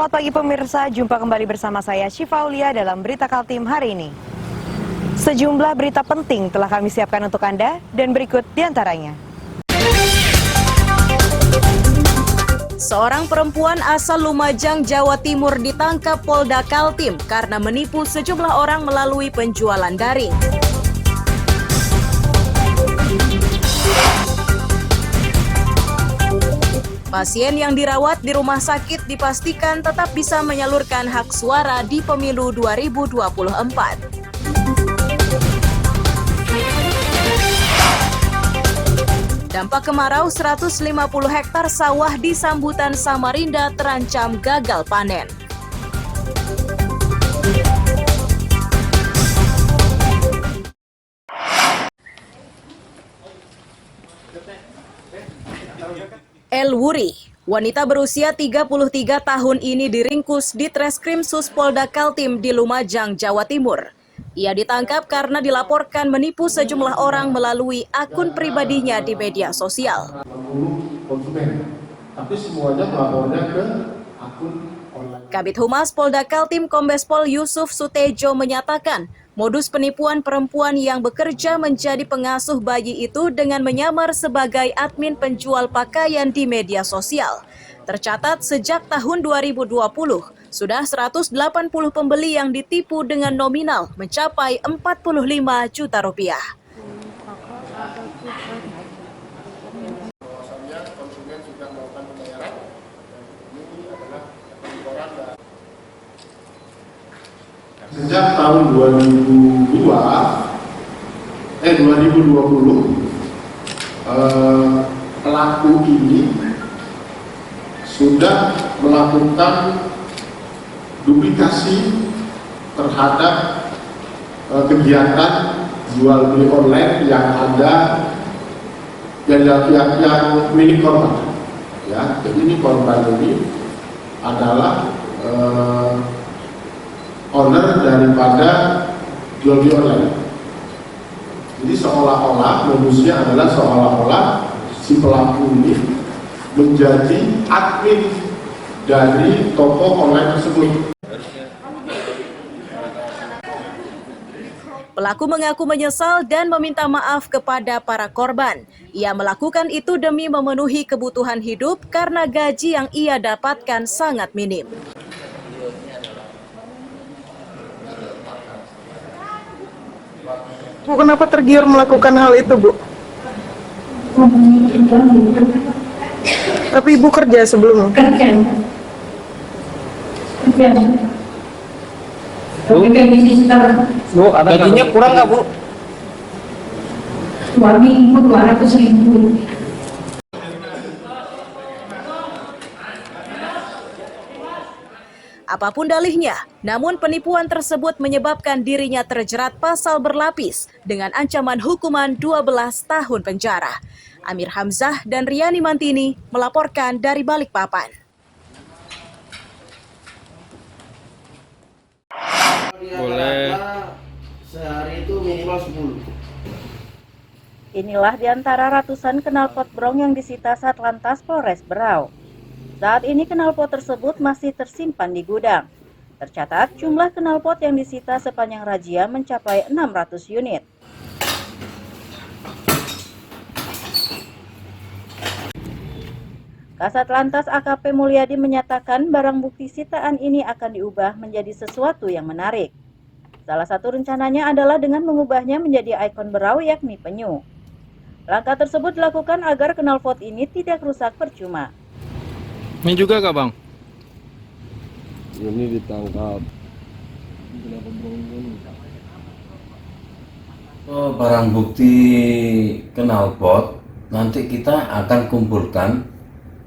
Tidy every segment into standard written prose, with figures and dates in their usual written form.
Selamat pagi pemirsa, jumpa kembali bersama saya Syifa Aulia dalam Berita Kaltim hari ini. Sejumlah berita penting telah kami siapkan untuk Anda dan berikut diantaranya. Seorang perempuan asal Lumajang, Jawa Timur ditangkap Polda Kaltim karena menipu sejumlah orang melalui penjualan daring. Pasien yang dirawat di rumah sakit dipastikan tetap bisa menyalurkan hak suara di pemilu 2024. Dampak kemarau 150 hektar sawah di Sambutan Samarinda terancam gagal panen. El Wuri, wanita berusia 33 tahun ini diringkus di Treskrim Sus Polda Kaltim di Lumajang, Jawa Timur. Ia ditangkap karena dilaporkan menipu sejumlah orang melalui akun pribadinya di media sosial. Konsumen, tapi semuanya melapornya ke akun online. Kabid Humas Polda Kaltim Kombes Pol Yusuf Sutejo menyatakan, modus penipuan perempuan yang bekerja menjadi pengasuh bayi itu dengan menyamar sebagai admin penjual pakaian di media sosial. Tercatat sejak tahun 2020, sudah 180 pembeli yang ditipu dengan nominal mencapai 45 juta rupiah. Bahwasannya konsumen sudah melakukan pembayaran, ini adalah laporan. Sejak tahun 2020, pelaku ini sudah melakukan duplikasi terhadap kegiatan jual beli online yang ada yang milik korban. Ya, jadi ini korban ini adalah owner daripada jual beli online. Jadi seolah-olah modusnya adalah seolah-olah si pelaku ini menjadi admin dari toko online tersebut. Pelaku mengaku menyesal dan meminta maaf kepada para korban. Ia melakukan itu demi memenuhi kebutuhan hidup karena gaji yang ia dapatkan sangat minim. Bu, kenapa tergiur melakukan hal itu, Bu? Tapi Ibu kerja sebelumnya? Kerja. Bu, gajinya kurang nggak, Bu? 2 minggu 200.000. Apapun dalihnya, namun penipuan tersebut menyebabkan dirinya terjerat pasal berlapis dengan ancaman hukuman 12 tahun penjara. Amir Hamzah dan Riani Mantini melaporkan dari Balikpapan. Boleh. Sehari itu minimal 10. Inilah di antara ratusan knalpot brong yang disita Satlantas Polres Berau. Saat ini knalpot tersebut masih tersimpan di gudang. Tercatat jumlah knalpot yang disita sepanjang razia mencapai 600 unit. Kasat Lantas AKP Mulyadi menyatakan barang bukti sitaan ini akan diubah menjadi sesuatu yang menarik. Salah satu rencananya adalah dengan mengubahnya menjadi ikon Berau yakni penyu. Langkah tersebut dilakukan agar knalpot ini tidak rusak percuma. Ini juga kak, Bang? Ini ditangkap. Barang bukti knalpot nanti kita akan kumpulkan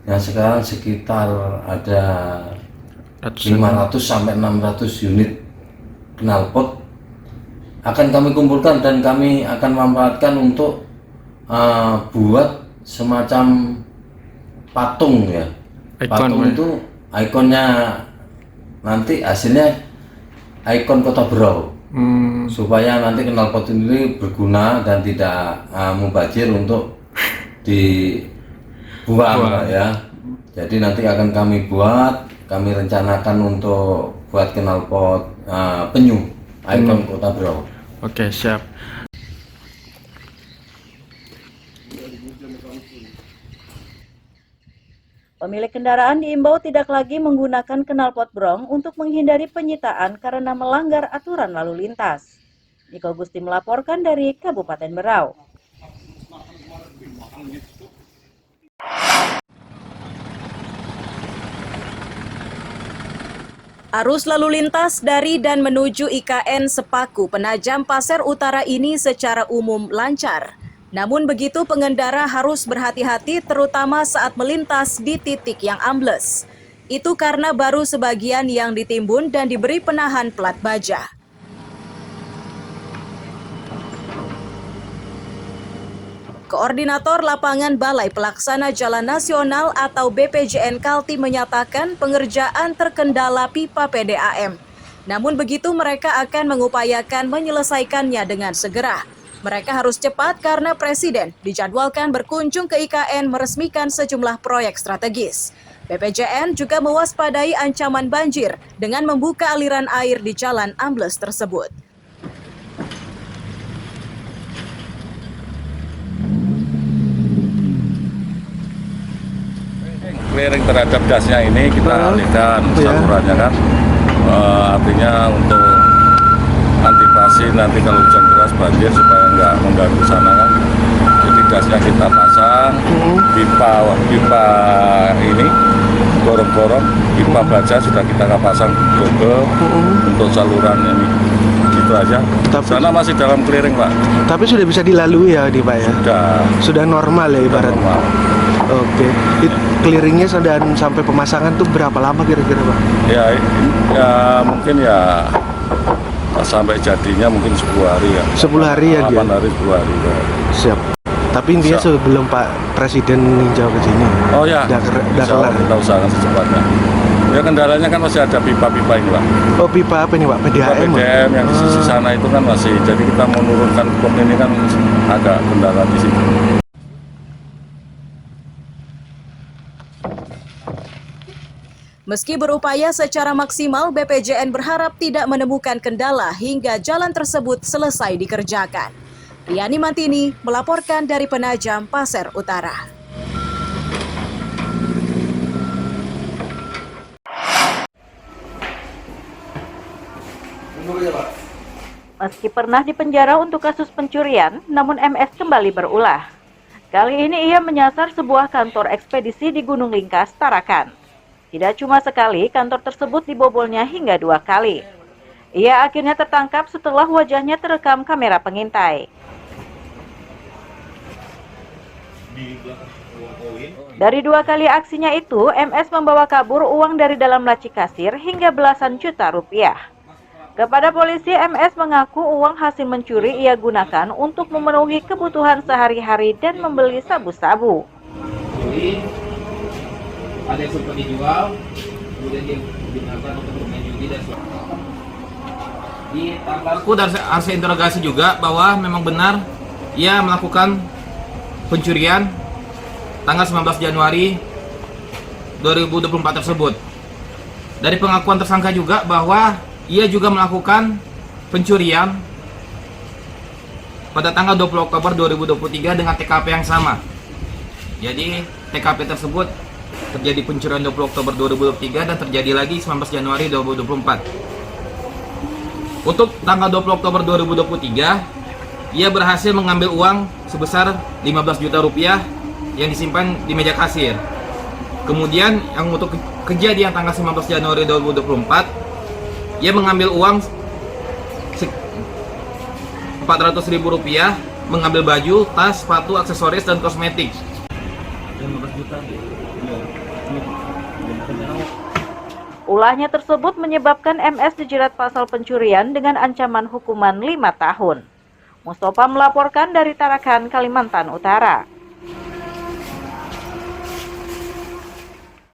yang sekarang sekitar ada 500 sampai 600 unit knalpot akan kami kumpulkan dan kami akan memanfaatkan untuk buat semacam patung ya. Patung itu ikonnya nanti hasilnya ikon Kota Berau. Supaya nanti knalpot ini berguna dan tidak mubazir untuk dibuang ya. Jadi nanti akan kami buat, kami rencanakan untuk buat knalpot penyu ikon Kota Berau. Oke, siap. Pemilik kendaraan diimbau tidak lagi menggunakan knalpot brong untuk menghindari penyitaan karena melanggar aturan lalu lintas. Niko Gusti melaporkan dari Kabupaten Berau. Arus lalu lintas dari dan menuju IKN Sepaku Penajam Pasir Utara ini secara umum lancar. Namun begitu pengendara harus berhati-hati terutama saat melintas di titik yang ambles. Itu karena baru sebagian yang ditimbun dan diberi penahan plat baja. Koordinator Lapangan Balai Pelaksana Jalan Nasional atau BPJN Kaltim menyatakan pengerjaan terkendala pipa PDAM. Namun begitu mereka akan mengupayakan menyelesaikannya dengan segera. Mereka harus cepat karena Presiden dijadwalkan berkunjung ke IKN meresmikan sejumlah proyek strategis. BPJN juga mewaspadai ancaman banjir dengan membuka aliran air di jalan ambles tersebut. Clearing terhadap dasnya ini kita alihkan salurannya kan, artinya untuk antisipasi nanti kalau hujan deras banjir supaya nggak mengganggu sana kan. Jadi dasnya kita pasang, pipa ini gorong-gorong, pipa baja sudah kita pasang double untuk saluran ini. Itu aja. Sana masih dalam clearing Pak. Tapi sudah bisa dilalui ya di Pak ya? Sudah normal ya ibarat. Normal. Oke. Clearingnya dan sampai pemasangan tuh berapa lama kira-kira Pak? Ya mungkin ya sampai jadinya mungkin 10 hari ya. 10 hari ya dia? 8 hari 10 hari ya. Siap. Tapi intinya sebelum Pak Presiden meninjau ke sini. Oh ya, udah kelar. Kita usahakan secepatnya. Ya kendalanya kan masih ada pipa-pipa ini Pak. Oh pipa apa nih Pak? PDAM? PDAM yang di sisi sana itu kan masih, jadi kita mau menurunkan pom ini kan agak kendala di situ. Meski berupaya secara maksimal, BPJN berharap tidak menemukan kendala hingga jalan tersebut selesai dikerjakan. Riani Mantini melaporkan dari Penajam Pasir Utara. Meski pernah dipenjara untuk kasus pencurian, namun MS kembali berulah. Kali ini ia menyasar sebuah kantor ekspedisi di Gunung Lingkas, Tarakan. Tidak cuma sekali, kantor tersebut dibobolnya hingga 2 kali. Ia akhirnya tertangkap setelah wajahnya terekam kamera pengintai. Dari 2 kali aksinya itu, MS membawa kabur uang dari dalam laci kasir hingga belasan juta rupiah. Kepada polisi, MS mengaku uang hasil mencuri ia gunakan untuk memenuhi kebutuhan sehari-hari dan membeli sabu-sabu. Ada yang sempat dijual, kemudian digunakan untuk bermain judi dan Aku harus interogasi juga bahwa memang benar ia melakukan pencurian tanggal 19 Januari 2024 tersebut. Dari pengakuan tersangka juga bahwa ia juga melakukan pencurian pada tanggal 20 Oktober 2023 dengan TKP yang sama. Jadi TKP tersebut terjadi pencurian 20 Oktober 2023 dan terjadi lagi 19 Januari 2024. Untuk tanggal 20 Oktober 2023, ia berhasil mengambil uang sebesar 15 juta rupiah yang disimpan di meja kasir. Kemudian yang untuk kejadian tanggal 19 Januari 2024, ia mengambil uang 400.000 rupiah, mengambil baju, tas, sepatu, aksesoris, dan kosmetik. 15 juta. Ulahnya tersebut menyebabkan MS dijerat pasal pencurian dengan ancaman hukuman 5 tahun. Mustofa melaporkan dari Tarakan, Kalimantan Utara.